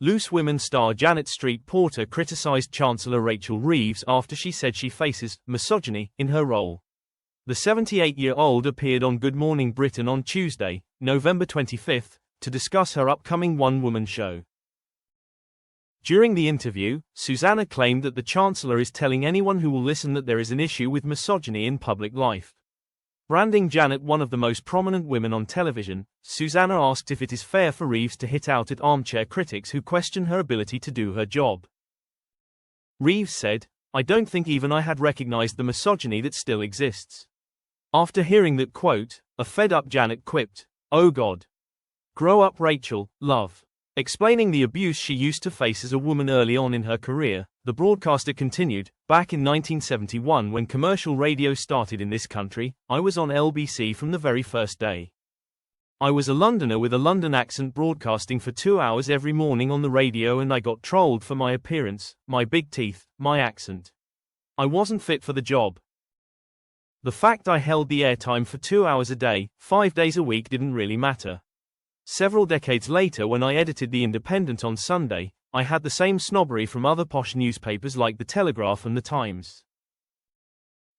Loose Women star Janet Street Porter criticized Chancellor Rachel Reeves after she said she faces misogyny in her role. The 78-year-old appeared on Good Morning Britain on Tuesday, November 25, to discuss her upcoming one-woman show. During the interview, Susanna claimed that the Chancellor is telling anyone who will listen that there is an issue with misogyny in public life. Branding Janet one of the most prominent women on television, Susanna asked if it is fair for Reeves to hit out at armchair critics who question her ability to do her job. Reeves said, "I don't think even I had recognized the misogyny that still exists." After hearing that quote, a fed-up Janet quipped, "Oh God. Grow up, Rachel, love." Explaining the abuse she used to face as a woman early on in her career, the broadcaster continued, "Back in 1971 when commercial radio started in this country, I was on LBC from the very first day. I was a Londoner with a London accent broadcasting for 2 hours every morning on the radio and I got trolled for my appearance, my big teeth, my accent. I wasn't fit for the job. The fact I held the airtime for 2 hours a day, 5 days a week didn't really matter. Several decades later when I edited The Independent on Sunday, I had the same snobbery from other posh newspapers like The Telegraph and The Times.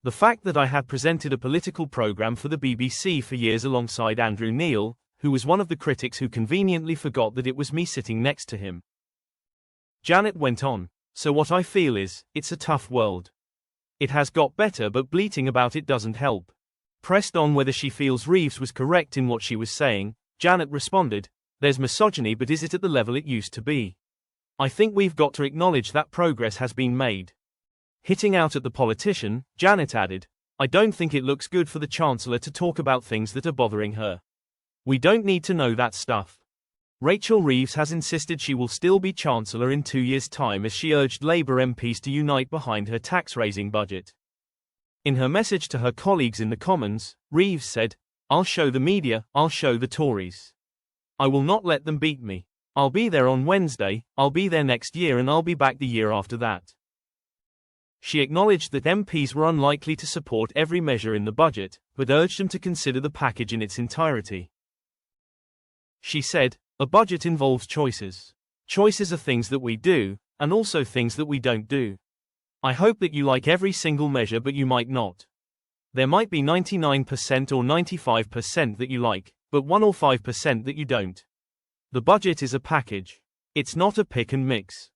The fact that I had presented a political program for the BBC for years alongside Andrew Neil, who was one of the critics who conveniently forgot that it was me sitting next to him." Janet went on, "So what I feel is, it's a tough world. It has got better but bleating about it doesn't help." Pressed on whether she feels Reeves was correct in what she was saying, Janet responded, "There's misogyny but is it at the level it used to be? I think we've got to acknowledge that progress has been made." Hitting out at the politician, Janet added, "I don't think it looks good for the Chancellor to talk about things that are bothering her. We don't need to know that stuff." Rachel Reeves has insisted she will still be Chancellor in 2 years' time as she urged Labour MPs to unite behind her tax-raising budget. In her message to her colleagues in the Commons, Reeves said, "I'll show the media, I'll show the Tories. I will not let them beat me. I'll be there on Wednesday, I'll be there next year and I'll be back the year after that." She acknowledged that MPs were unlikely to support every measure in the budget, but urged them to consider the package in its entirety. She said, "A budget involves choices. Choices are things that we do, and also things that we don't do. I hope that you like every single measure but you might not. There might be 99% or 95% that you like, but 1 or 5% that you don't. The budget is a package. It's not a pick and mix."